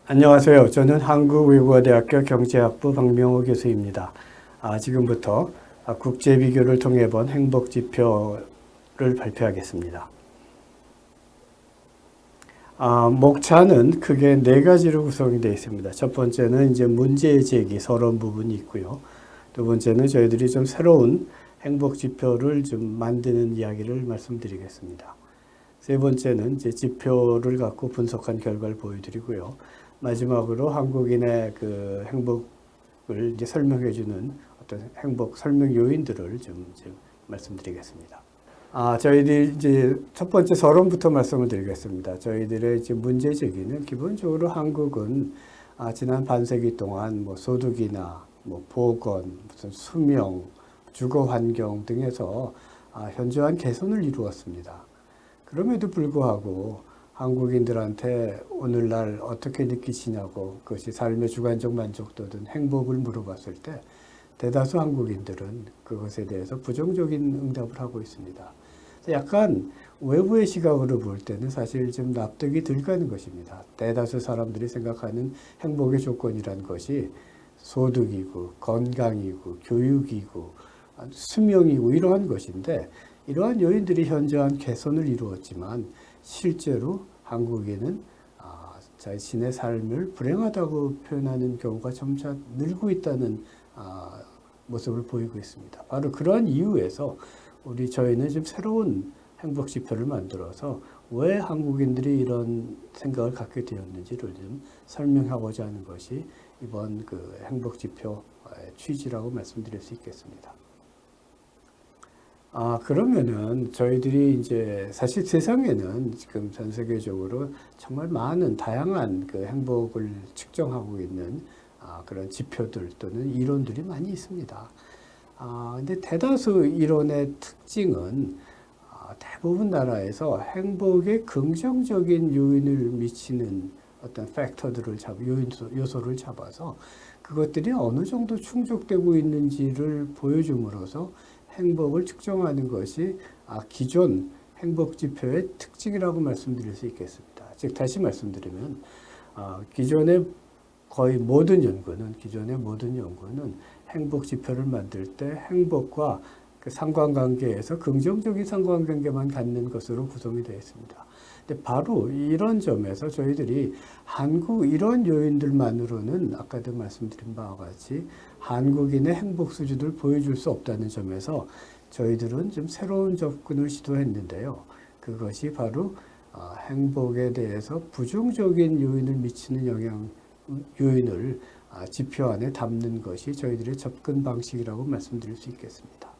안녕하세요. 저는 한국외국어대학교 경제학부 박명호 교수입니다. 지금부터 국제비교를 통해 본 행복지표를 발표하겠습니다. 목차는 크게 네 가지로 구성이 되어 있습니다. 첫 번째는 이제 문제 제기, 서론 부분이 있고요. 두 번째는 저희들이 좀 새로운 행복지표를 좀 만드는 이야기를 말씀드리겠습니다. 세 번째는 이제 지표를 갖고 분석한 결과를 보여드리고요. 마지막으로 한국인의 그 행복을 이제 설명해주는 어떤 행복 설명 요인들을 좀 말씀드리겠습니다. 저희들이 이제 첫 번째 서론부터 말씀을 드리겠습니다. 저희들의 이제 문제 제기는 기본적으로 한국은 지난 반세기 동안 뭐 소득이나 뭐 보건, 무슨 수명, 주거 환경 등에서 현저한 개선을 이루었습니다. 그럼에도 불구하고 한국인들한테 오늘날 어떻게 느끼시냐고 그것이 삶의 주관적 만족도든 행복을 물어봤을 때 대다수 한국인들은 그것에 대해서 부정적인 응답을 하고 있습니다. 약간 외부의 시각으로 볼 때는 사실 좀 납득이 덜 가는 것입니다. 대다수 사람들이 생각하는 행복의 조건이란 것이 소득이고 건강이고 교육이고 수명이고 이러한 것인데 이러한 요인들이 현저한 개선을 이루었지만 실제로 한국인은 자신의 삶을 불행하다고 표현하는 경우가 점차 늘고 있다는 모습을 보이고 있습니다. 바로 그러한 이유에서 저희는 좀 새로운 행복 지표를 만들어서 왜 한국인들이 이런 생각을 갖게 되었는지를 좀 설명하고자 하는 것이 이번 그 행복 지표의 취지라고 말씀드릴 수 있겠습니다. 그러면은 저희들이 이제 사실 세상에는 지금 전 세계적으로 정말 많은 다양한 그 행복을 측정하고 있는 그런 지표들 또는 이론들이 많이 있습니다. 근데 대다수 이론의 특징은 대부분 나라에서 행복에 긍정적인 요인을 미치는 어떤 팩터들을 요소를 잡아서 그것들이 어느 정도 충족되고 있는지를 보여줌으로써 행복을 측정하는 것이 기존 행복 지표의 특징이라고 말씀드릴 수 있겠습니다. 즉 다시 말씀드리면 기존의 기존의 모든 연구는 행복 지표를 만들 때 행복과 그 상관관계에서 긍정적인 상관관계만 갖는 것으로 구성이 되어 있습니다. 근데 바로 이런 점에서 저희들이 이런 요인들만으로는 아까도 말씀드린 바와 같이 한국인의 행복 수준을 보여줄 수 없다는 점에서 저희들은 좀 새로운 접근을 시도했는데요. 그것이 바로 행복에 대해서 부정적인 요인을 미치는 요인을 지표 안에 담는 것이 저희들의 접근 방식이라고 말씀드릴 수 있겠습니다.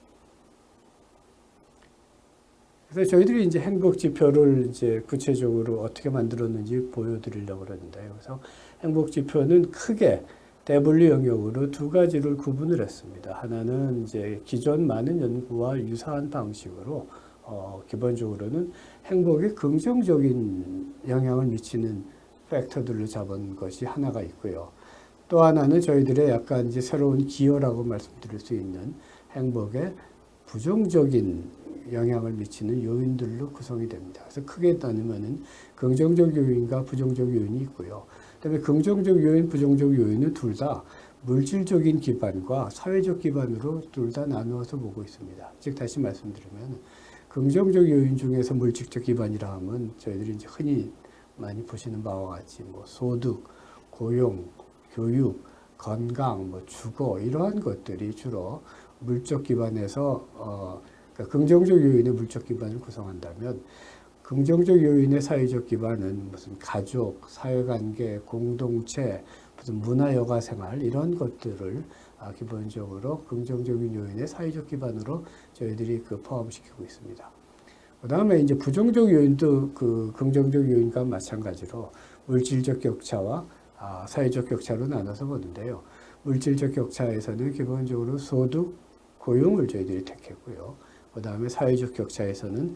그래서 저희들이 이제 행복 지표를 이제 구체적으로 어떻게 만들었는지 보여드리려고 그러는데요. 그래서 행복 지표는 크게 대분류 영역으로 두 가지를 구분을 했습니다. 하나는 이제 기존 많은 연구와 유사한 방식으로 기본적으로는 행복에 긍정적인 영향을 미치는 팩터들을 잡은 것이 하나가 있고요. 또 하나는 저희들의 약간 이제 새로운 기여라고 말씀드릴 수 있는 행복에 부정적인 영향을 미치는 요인들로 구성이 됩니다. 그래서 크게 나누면은 긍정적 요인과 부정적 요인이 있고요. 그다음에 긍정적 요인, 부정적 요인은 둘 다 물질적인 기반과 사회적 기반으로 둘 다 나누어서 보고 있습니다. 즉 다시 말씀드리면 긍정적 요인 중에서 물질적 기반이라 하면 저희들이 이제 흔히 많이 보시는 바와 같이 뭐 소득, 고용, 교육, 건강, 뭐 주거 이러한 것들이 주로 물적 기반에서 그러니까 긍정적 요인의 물적 기반을 구성한다면 긍정적 요인의 사회적 기반은 무슨 가족, 사회관계, 공동체, 무슨 문화 여가 생활 이런 것들을 기본적으로 긍정적인 요인의 사회적 기반으로 저희들이 포함시키고 있습니다. 그 다음에 이제 부정적 요인도 그 긍정적 요인과 마찬가지로 물질적 격차와 사회적 격차로 나눠서 보는데요. 물질적 격차에서는 기본적으로 소득, 고용을 저희들이 택했고요. 그 다음에 사회적 격차에서는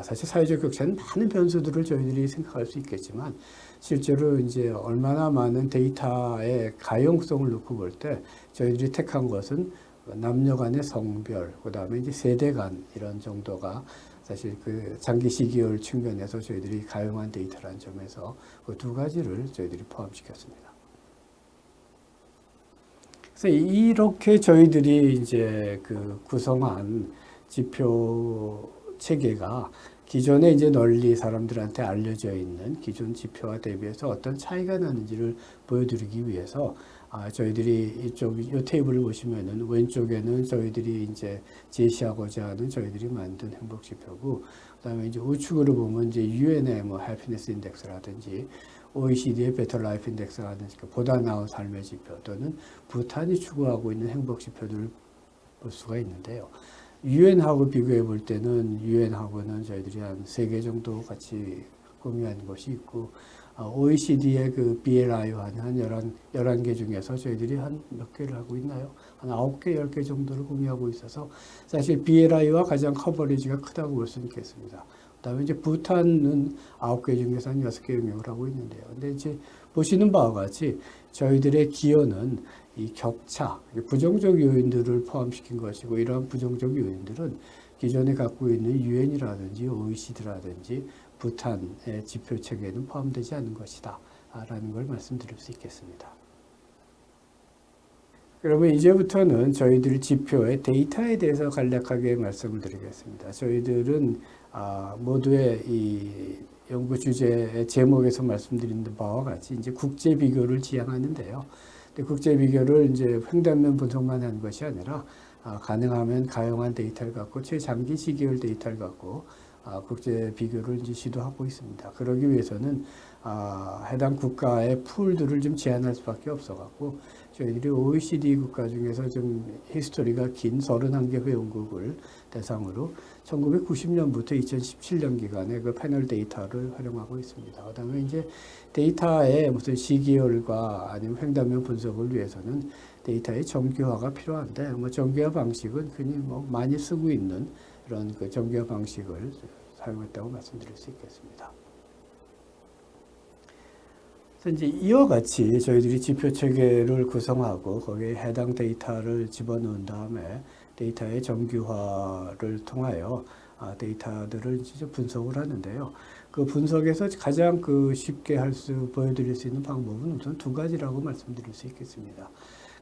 사실 사회적 격차는 많은 변수들을 저희들이 생각할 수 있겠지만 실제로 이제 얼마나 많은 데이터의 가용성을 놓고 볼 때 저희들이 택한 것은 남녀 간의 성별, 그 다음에 이제 세대 간 이런 정도가 사실 그 장기 시기열 측면에서 저희들이 가용한 데이터라는 점에서 그 두 가지를 저희들이 포함시켰습니다. 그래서 이렇게 저희들이 이제 그 구성한 지표 체계가 기존에 이제 널리 사람들한테 알려져 있는 기존 지표와 대비해서 어떤 차이가 나는지를 보여드리기 위해서 저희들이 이 테이블을 보시면은 왼쪽에는 저희들이 이제 제시하고자 하는 저희들이 만든 행복 지표고, 그다음에 이제 우측으로 보면 이제 유엔의 뭐 해피니스 인덱스라든지 OECD의 베터 라이프 인덱스라든지 보다 나은 삶의 지표 또는 부탄이 추구하고 있는 행복 지표들을 볼 수가 있는데요. 유엔하고 비교해 볼 때는 유엔하고는 저희들이 한 3개 정도 같이 공유하는 것이 있고, OECD의 그 BLI와 한 11개 중에서 저희들이 한 몇 개를 하고 있나요? 한 9개, 10개 정도를 공유하고 있어서 사실 BLI와 가장 커버리지가 크다고 볼 수 있겠습니다. 그 다음에 이제 부탄은 9개 중에서 한 6개 영역을 하고 있는데요. 근데 이제 보시는 바와 같이 저희들의 기여는 이 격차, 부정적 요인들을 포함시킨 것이고, 이러한 부정적 요인들은 기존에 갖고 있는 유엔이라든지 OECD라든지 부탄의 지표 체계에는 포함되지 않은 것이다 라는 걸 말씀드릴 수 있겠습니다. 그러면 이제부터는 저희들 지표의 데이터에 대해서 간략하게 말씀을 드리겠습니다. 저희들은 모두의 이 연구 주제의 제목에서 말씀드린 바와 같이 이제 국제 비교를 지향하는데요. 국제 비교를 이제 횡단면 분석만 하는 것이 아니라 가능하면 가용한 데이터를 갖고 최장기 시기열 데이터를 갖고 국제 비교를 이제 시도하고 있습니다. 그러기 위해서는 해당 국가의 풀들을 좀 제한할 수밖에 없어갖고 저희들이 OECD 국가 중에서 좀 히스토리가 긴 31개 회원국을 대상으로 1990년부터 2017년 기간에 그 패널 데이터를 활용하고 있습니다. 그다음에 이제 데이터의 무슨 시기열과 아니면 횡단면 분석을 위해서는 데이터의 정교화가 필요한데, 뭐 정교화 방식은 흔히 뭐 많이 쓰고 있는 그런 그 정교화 방식을 사용했다고 말씀드릴 수 있겠습니다. 그래서 이제 이와 같이 저희들이 지표 체계를 구성하고 거기에 해당 데이터를 집어넣은 다음에 데이터의 정규화를 통하여 데이터들을 이제 분석을 하는데요. 그 분석에서 가장 쉽게 보여드릴 수 있는 방법은 우선 두 가지라고 말씀드릴 수 있겠습니다.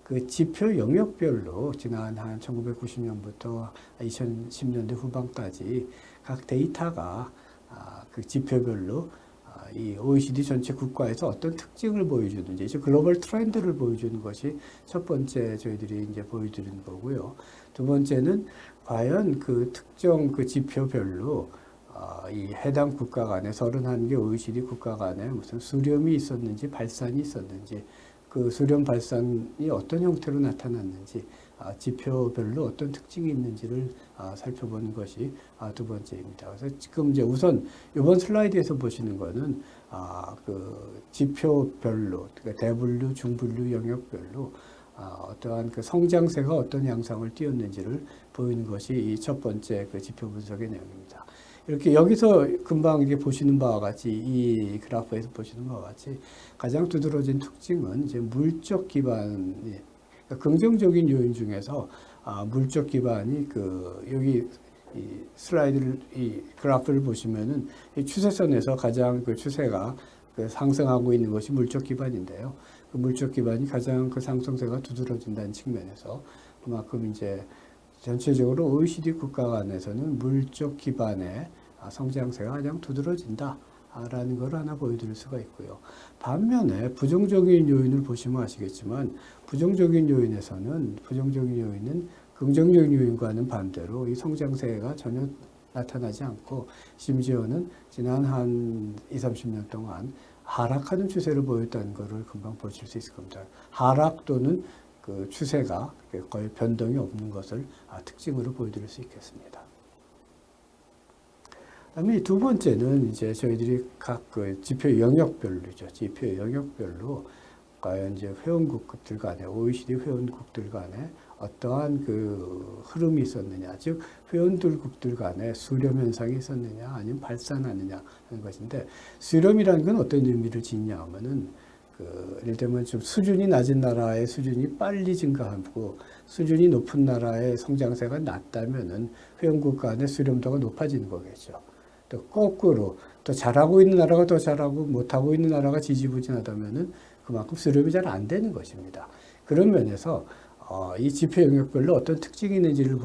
그 지표 영역별로 지난 한 1990년부터 2010년대 후반까지 각 데이터가 그 지표별로 이 OECD 전체 국가에서 어떤 특징을 보여주는지, 이제 글로벌 트렌드를 보여주는 것이 첫 번째 저희들이 이제 보여드리는 거고요. 두 번째는 과연 그 특정 그 지표별로 이 해당 국가 간에 31개 OECD 국가 간에 무슨 수렴이 있었는지 발산이 있었는지, 그 수렴 발산이 어떤 형태로 나타났는지, 지표별로 어떤 특징이 있는지를 살펴보는 것이 두 번째입니다. 그래서 지금 이제 우선 이번 슬라이드에서 보시는 거는 그 지표별로, 그러니까 대분류, 중분류 영역별로 어떠한 그 성장세가 어떤 양상을 띄었는지를 보이는 것이 이 첫 번째 그 지표 분석의 내용입니다. 이렇게 여기서 금방 이게 보시는 바와 같이, 이 그래프에서 보시는 바와 같이 가장 두드러진 특징은 이제 물적 기반이, 그러니까 긍정적인 요인 중에서 물적 기반이 여기 이 슬라이드를, 이 그래프를 보시면은 이 추세선에서 가장 그 추세가 상승하고 있는 것이 물적 기반인데요. 그 물적 기반이 가장 그 상승세가 두드러진다는 측면에서 그만큼 이제 전체적으로 OECD 국가 간에서는 물적 기반의 성장세가 가장 두드러진다라는 걸 하나 보여드릴 수가 있고요. 반면에 부정적인 요인을 보시면 아시겠지만, 부정적인 요인은 긍정적인 요인과는 반대로 이 성장세가 전혀 나타나지 않고, 심지어는 지난 한 20, 30년 동안 하락하는 추세를 보였다는 것을 금방 보실 수 있을 겁니다. 하락 또는 그 추세가 거의 변동이 없는 것을 특징으로 보여드릴 수 있겠습니다. 그다음에 두 번째는 이제 저희들이 각 그 지표 영역별로죠. 지표 영역별로 과연 이제 회원국들 간에, OECD 회원국들 간에 어떠한 그 흐름이 있었느냐, 즉 회원국들 간에 수렴 현상이 있었느냐, 아니면 발산하느냐 하는 것인데, 수렴이라는 건 어떤 의미를 짓냐 하면은 예를 들면 좀 수준이 낮은 나라의 수준이 빨리 증가하고 수준이 높은 나라의 성장세가 낮다면은 회원국 간의 수렴도가 높아지는 거겠죠. 또 거꾸로 더 잘하고 있는 나라가 더 잘하고 못하고 있는 나라가 지지부진하다면은 그만큼 수렴이 잘 안 되는 것입니다. 그런 면에서 이 지표 영역별로 어떤 특징이 있는지를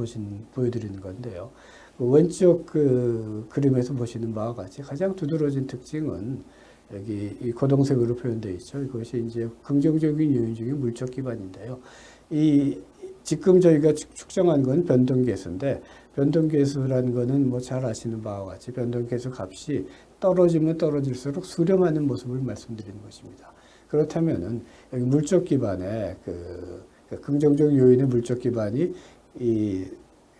보여드리는 건데요. 그 왼쪽 그 그림에서 보시는 바와 같이 가장 두드러진 특징은 여기 이 고동색으로 표현되어 있죠. 이것이 이제 긍정적인 요인 중에 물적 기반인데요. 이 지금 저희가 측정한 건 변동계수인데 변동계수라는 거는 뭐 잘 아시는 바와 같이 변동계수 값이 떨어지면 떨어질수록 수렴하는 모습을 말씀드리는 것입니다. 그렇다면은 여기 물적 기반의 그 긍정적 요인의 물적 기반이 이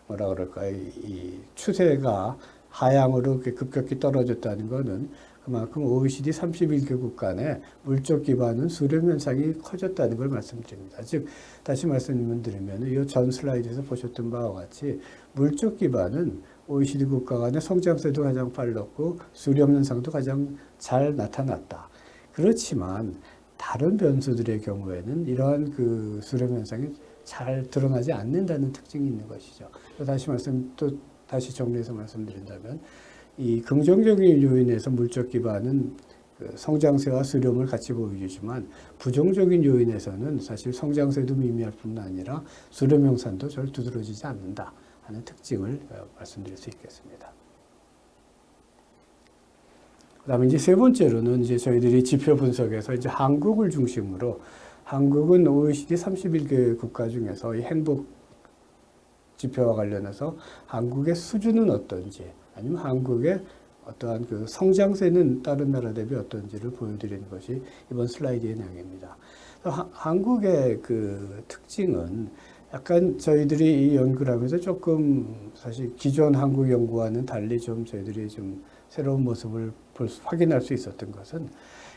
뭐라 그럴까요? 이 추세가 하향으로 급격히 떨어졌다는 것은 그만큼 OECD 31개국 간의 물적 기반은 수렴 현상이 커졌다는 걸 말씀드립니다. 즉 다시 말씀드리면 이 전 슬라이드에서 보셨던 바와 같이 물적 기반은 OECD 국가 간의 성장세도 가장 빨랐고 수렴 현상도 가장 잘 나타났다. 그렇지만 다른 변수들의 경우에는 이러한 그 수렴 현상이 잘 드러나지 않는다는 특징이 있는 것이죠. 다시 정리해서 말씀드린다면 이 긍정적인 요인에서 물적 기반은 그 성장세와 수렴을 같이 보여주지만 부정적인 요인에서는 사실 성장세도 미미할 뿐 아니라 수렴 형상도 잘 두드러지지 않는다 하는 특징을 말씀드릴 수 있겠습니다. 그다음에 이제 세 번째로는 이제 저희들이 지표 분석에서 이제 한국을 중심으로 한국은 OECD 31개 국가 중에서 이 행복 지표와 관련해서 한국의 수준은 어떤지 아니면 한국의 어떠한 그 성장세는 다른 나라 대비 어떤지를 보여드리는 것이 이번 슬라이드의 내용입니다. 한국의 그 특징은 약간 저희들이 이 연구를 하면서 조금 사실 기존 한국 연구와는 달리 좀 저희들이 좀 새로운 모습을 확인할 수 있었던 것은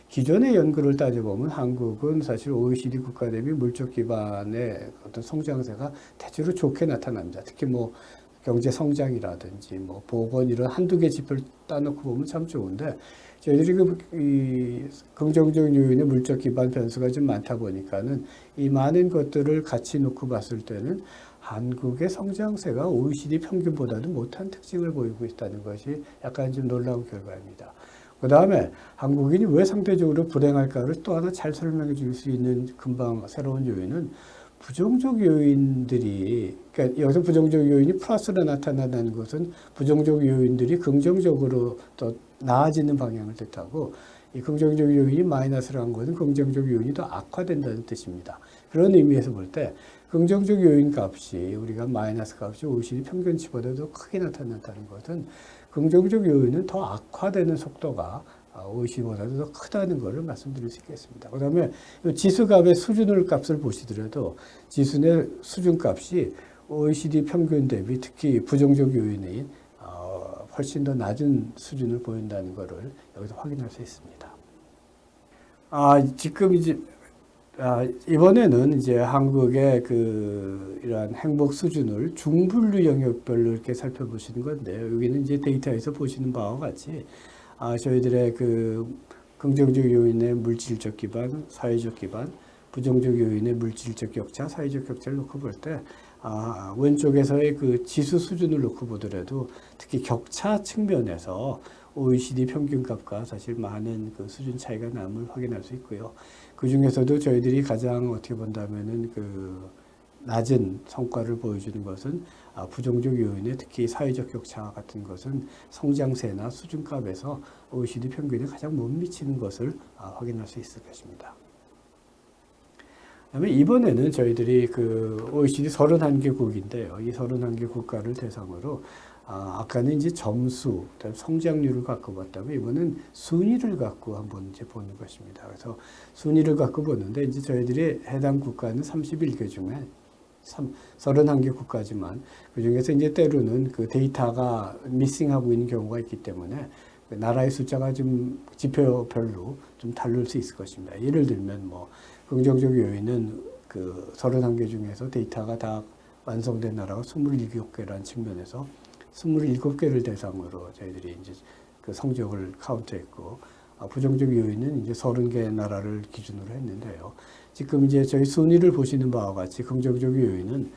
기존의 연구를 따져보면 한국은 사실 OECD 국가 대비 물적 기반의 어떤 성장세가 대체로 좋게 나타납니다. 특히 뭐 경제 성장이라든지 뭐 보건 이런 한두 개 지표를 따놓고 보면 참 좋은데 저희들이 이 긍정적 요인의 물적 기반 변수가 좀 많다 보니까는 이 많은 것들을 같이 놓고 봤을 때는 한국의 성장세가 OECD 평균보다도 못한 특징을 보이고 있다는 것이 약간 좀 놀라운 결과입니다. 그 다음에 한국인이 왜 상대적으로 불행할까를 또 하나 잘 설명해 줄 수 있는 금방 새로운 요인은 부정적 요인들이, 그러니까 여기서 부정적 요인이 플러스로 나타난다는 것은 부정적 요인들이 긍정적으로 더 나아지는 방향을 뜻하고 이 긍정적 요인이 마이너스라는 것은 긍정적 요인이 더 악화된다는 뜻입니다. 그런 의미에서 볼 때 긍정적 요인 값이 우리가 마이너스 값이 OECD 평균치보다 더 크게 나타난다는 것은 긍정적 요인은 더 악화되는 속도가 OECD보다도 더 크다는 것을 말씀드릴 수 있겠습니다. 그 다음에 지수값의 수준을 값을 보시더라도 지수의 수준값이 OECD 평균 대비 특히 부정적 요인인 훨씬 더 낮은 수준을 보인다는 것을 여기서 확인할 수 있습니다. 지금 이제 이번에는 이제 한국의 이러한 행복 수준을 중분류 영역별로 이렇게 살펴보시는 건데요. 여기는 이제 데이터에서 보시는 바와 같이 저희들의 긍정적 요인의 물질적 기반, 사회적 기반, 부정적 요인의 물질적 격차, 사회적 격차를 놓고 볼 때, 왼쪽에서의 지수 수준을 놓고 보더라도 특히 격차 측면에서 OECD 평균값과 사실 많은 수준 차이가 남을 확인할 수 있고요. 그 중에서도 저희들이 가장 어떻게 본다면은 낮은 성과를 보여주는 것은 부정적 요인에 특히 사회적 격차 같은 것은 성장세나 수준값에서 OECD 평균에 가장 못 미치는 것을 확인할 수 있을 것입니다. 그다음에 이번에는 저희들이 OECD 31개국인데요. 이 31개 국가를 대상으로 아까는 이제 점수, 성장률을 갖고 봤다면 이번엔 순위를 갖고 한번 이제 보는 것입니다. 그래서 순위를 갖고 보는데 이제 저희들이 해당 국가는 31개 중에 31개 국가지만 그 중에서 이제 때로는 데이터가 미싱하고 있는 경우가 있기 때문에 나라의 숫자가 좀 지표별로 좀 다를 수 있을 것입니다. 예를 들면 긍정적 요인은 31개 중에서 데이터가 다 완성된 나라가 27개라는 측면에서 27개를 대상으로 저희들이 이제 성적을 카운트했고 부정적 요인은 이제 30개 나라를 기준으로 했는데요. 지금 이제 저희 순위를 보시는 바와 같이 긍정적 요인은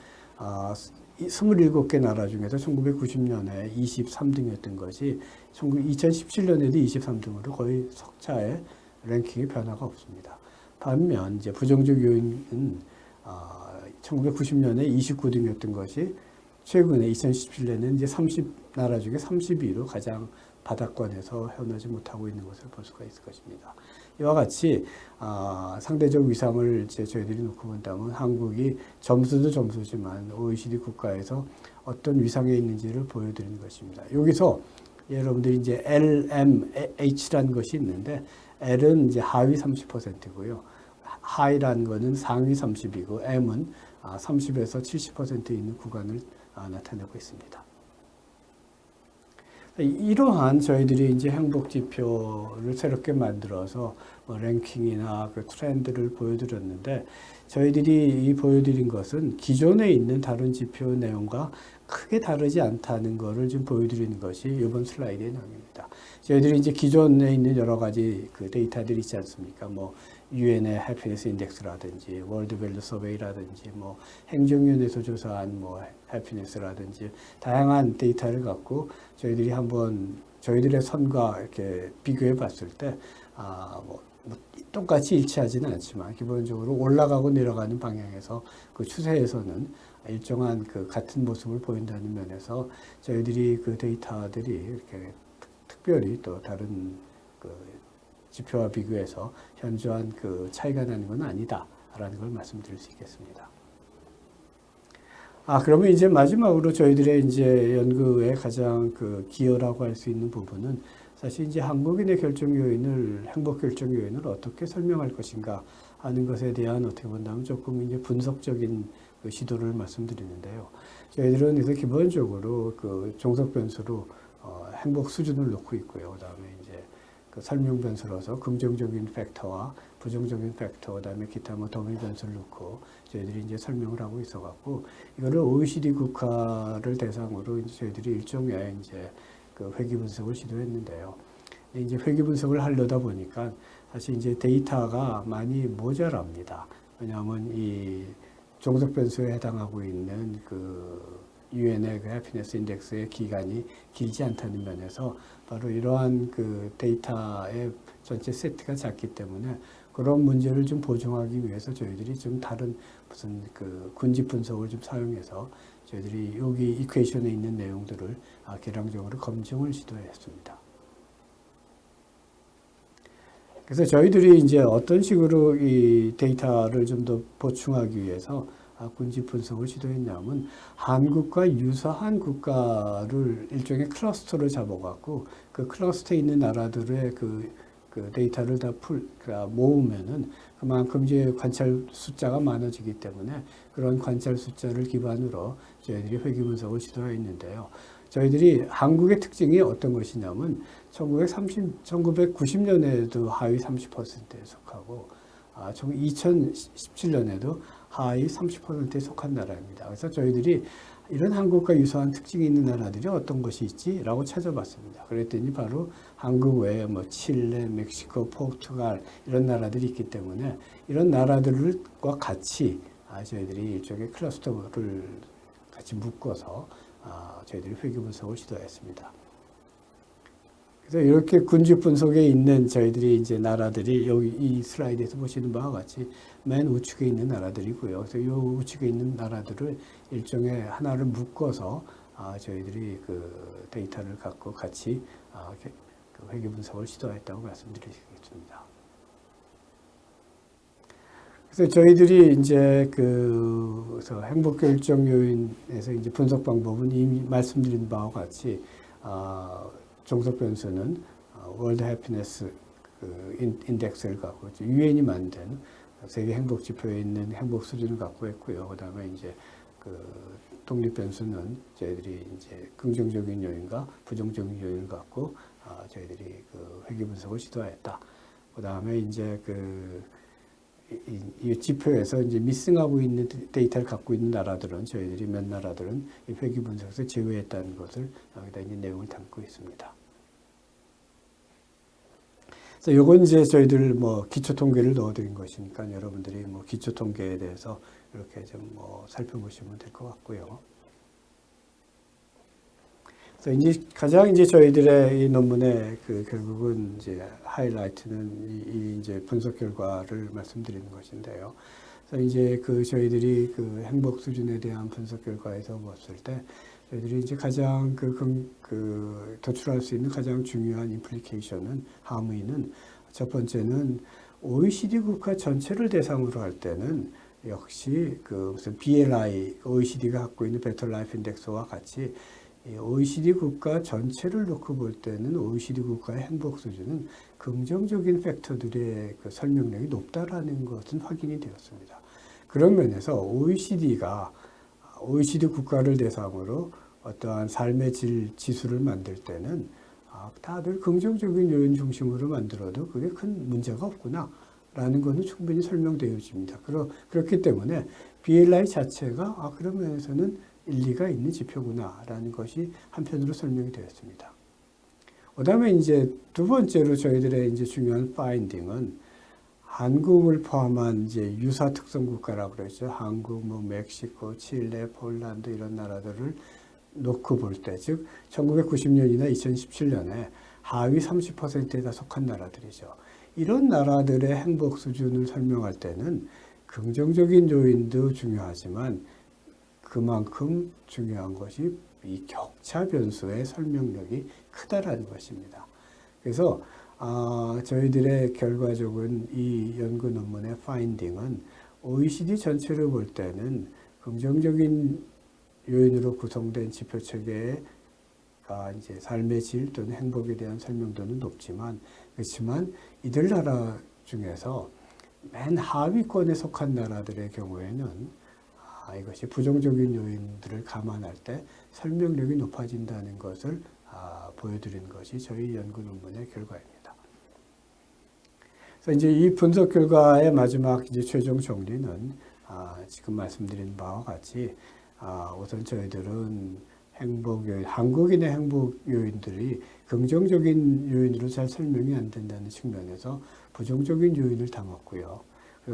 27개 나라 중에서 1990년에 23등이었던 것이 2017년에도 23등으로 거의 석차의 랭킹의 변화가 없습니다. 반면 이제 부정적 요인은 1990년에 29등이었던 것이 최근에 2017년에는 이제 30나라 중에 32위로 가장 바닥권에서 헤어나지 못하고 있는 것을 볼 수가 있을 것입니다. 이와 같이 상대적 위상을 저희들이 놓고 본다면 한국이 점수도 점수지만 OECD 국가에서 어떤 위상에 있는지를 보여드리는 것입니다. 여기서 여러분들이 이제 LMH라는 것이 있는데 L은 이제 하위 30%고요. 하이라는 것은 상위 30이고 M은 30에서 70% 있는 구간을 나타내고 있습니다. 이러한 저희들이 이제 행복 지표를 새롭게 만들어서 랭킹이나 그 트렌드를 보여드렸는데 저희들이 보여드린 것은 기존에 있는 다른 지표 내용과 크게 다르지 않다는 것을 좀 보여드리는 것이 이번 슬라이드의 내용입니다. 저희들이 이제 기존에 있는 여러 가지 그 데이터들이 있지 않습니까? 뭐 유엔의 해피니스 인덱스라든지 월드 밸류 서베이라든지 뭐 행정위원회에서 조사한 뭐 해피니스라든지 다양한 데이터를 갖고 저희들이 한번 저희들의 선과 이렇게 비교해 봤을 때 뭐 똑같이 일치하지는 않지만 기본적으로 올라가고 내려가는 방향에서 그 추세에서는 일정한 그 같은 모습을 보인다는 면에서 저희들이 그 데이터들이 이렇게 특별히 또 다른 그 지표와 비교해서 현저한 그 차이가 나는 건 아니다라는 걸 말씀드릴 수 있겠습니다. 그러면 이제 마지막으로 저희들의 이제 연구의 가장 그 기여라고 할 수 있는 부분은 사실 이제 한국인의 결정 요인을, 행복 결정 요인을 어떻게 설명할 것인가 하는 것에 대한 어떻게 본다면 조금 이제 분석적인 그 시도를 말씀드리는데요. 저희들은 그래서 기본적으로 그 종속 변수로 행복 수준을 놓고 있고요. 그다음에 이제 그 설명 변수로서 긍정적인 팩터와 부정적인 팩터, 그다음에 기타 뭐 더미 변수를 놓고 저희들이 이제 설명을 하고 있어갖고 이거를 OECD 국가를 대상으로 이제 저희들이 일종의 이제 그 회귀 분석을 시도했는데요. 이제 회귀 분석을 하려다 보니까 사실 이제 데이터가 많이 모자랍니다. 왜냐하면 이 종속 변수에 해당하고 있는 그 유엔의 그 해피니스 인덱스의 기간이 길지 않다는 면에서 바로 이러한 그 데이터의 전체 세트가 작기 때문에 그런 문제를 좀 보정하기 위해서 저희들이 좀 다른 무슨 그 군집 분석을 좀 사용해서 저희들이 여기 이퀘이션에 있는 내용들을 계량적으로 검증을 시도했습니다. 그래서 저희들이 이제 어떤 식으로 이 데이터를 좀 더 보충하기 위해서 군집 분석을 시도했냐면 한국과 유사한 국가를 일종의 클러스터를 잡아갖고 그 클러스터에 있는 나라들의 그 데이터를 다 모으면은 그만큼 이제 관찰 숫자가 많아지기 때문에 그런 관찰 숫자를 기반으로 저희들이 회귀 분석을 시도했는데요. 저희들이 한국의 특징이 어떤 것이냐면 1990년에도 하위 30%에 속하고 2017년에도 하위 30%에 속한 나라입니다. 그래서 저희들이 이런 한국과 유사한 특징이 있는 나라들이 어떤 것이 있지? 라고 찾아봤습니다. 그랬더니 바로 한국 외에 뭐 칠레, 멕시코, 포르투갈 이런 나라들이 있기 때문에 이런 나라들과 같이 저희들이 일종의 클러스터를 같이 묶어서 저희들이 회귀 분석을 시도했습니다. 그래서 이렇게 군집 분석에 있는 저희들이 이제 나라들이 여기 이 슬라이드에서 보시는 바와 같이 맨 우측에 있는 나라들이고요. 그래서 이 우측에 있는 나라들을 일종의 하나를 묶어서 저희들이 그 데이터를 갖고 같이 그 회귀 분석을 시도했다고 말씀드리겠습니다. 그래서 저희들이 이제 그래서 행복 결정 요인에서 이제 분석 방법은 이미 말씀드린 바와 같이 종속 변수는 월드 해피니스 인덱스를 갖고 유엔이 만든 세계 행복 지표에 있는 행복 수준을 갖고 있고요. 그다음에 이제 그 독립 변수는 저희들이 이제 긍정적인 요인과 부정적인 요인을 갖고 저희들이 그 회귀 분석을 시도했다. 그다음에 이제 이 지표에서 이제 미싱하고 있는 데이터를 갖고 있는 나라들은 저희들이 몇 나라들은 이 회귀 분석에서 제외했다는 것을 여기다 이제 내용을 담고 있습니다. 그래서 요건 이제 저희들 뭐 기초 통계를 넣어드린 것이니까 여러분들이 뭐 기초 통계에 대해서 이렇게 좀 뭐 살펴보시면 될 것 같고요. 그래서 이제 가장 이제 저희들의 이 논문의 그 결국은 이제 하이라이트는 이 이제 분석 결과를 말씀드리는 것인데요. 그래서 이제 그 저희들이 그 행복 수준에 대한 분석 결과에서 봤을 때 저희들이 이제 가장 그 도출할 수 있는 가장 중요한 임플리케이션은 함의는 첫 번째는 OECD 국가 전체를 대상으로 할 때는 역시 그 무슨 BLI OECD가 갖고 있는 Better Life Index와 같이 OECD 국가 전체를 놓고 볼 때는 OECD 국가의 행복 수준은 긍정적인 팩터들의 그 설명력이 높다라는 것은 확인이 되었습니다. 그런 면에서 OECD 국가를 대상으로 어떠한 삶의 질 지수를 만들 때는 다들 긍정적인 요인 중심으로 만들어도 그게 큰 문제가 없구나라는 것은 충분히 설명되어집니다. 그렇기 때문에 BLI 자체가 그런 면에서는 일리가 있는 지표구나라는 것이 한편으로 설명이 되었습니다. 그다음에 이제 두 번째로 저희들의 이제 중요한 파인딩은 한국을 포함한 이제 유사 특성 국가라고 그러죠. 한국, 뭐 멕시코, 칠레, 폴란드 이런 나라들을 놓고 볼 때, 즉 1990년이나 2017년에 하위 30%에 다 속한 나라들이죠. 이런 나라들의 행복 수준을 설명할 때는 긍정적인 요인도 중요하지만 그만큼 중요한 것이 이 격차 변수의 설명력이 크다라는 것입니다. 그래서 저희들의 결과적인 이 연구 논문의 파인딩은 OECD 전체를 볼 때는 긍정적인 요인으로 구성된 지표 체계가 이제 삶의 질 또는 행복에 대한 설명도는 높지만 그렇지만 이들 나라 중에서 맨 하위권에 속한 나라들의 경우에는 이것이 부정적인 요인들을 감안할 때 설명력이 높아진다는 것을 보여드리는 것이 저희 연구 논문의 결과입니다. 그래서 이제 이 분석 결과의 마지막 이제 최종 정리는 지금 말씀드린 바와 같이 우선 저희들은 행복 요인, 한국인의 행복 요인들이 긍정적인 요인으로 잘 설명이 안 된다는 측면에서 부정적인 요인을 담았고요.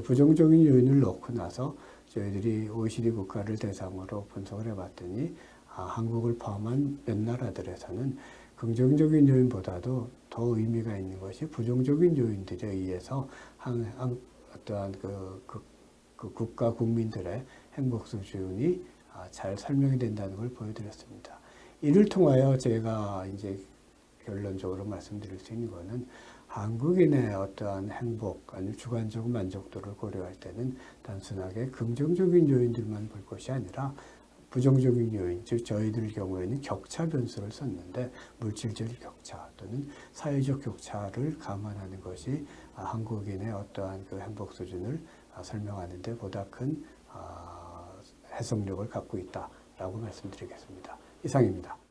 부정적인 요인을 넣고 나서 저희들이 OECD 국가를 대상으로 분석을 해봤더니 한국을 포함한 몇 나라들에서는 긍정적인 요인보다도 더 의미가 있는 것이 부정적인 요인들에 의해서 어떠한 그 국가 국민들의 행복 수준이 잘 설명이 된다는 걸 보여드렸습니다. 이를 통하여 제가 이제 결론적으로 말씀드릴 수 있는 것은 한국인의 어떠한 행복 아니면 주관적 만족도를 고려할 때는 단순하게 긍정적인 요인들만 볼 것이 아니라 부정적인 요인, 즉 저희들 경우에는 격차 변수를 썼는데 물질적 격차 또는 사회적 격차를 감안하는 것이 한국인의 어떠한 그 행복 수준을 설명하는 데 보다 큰 해석력을 갖고 있다라고 말씀드리겠습니다. 이상입니다.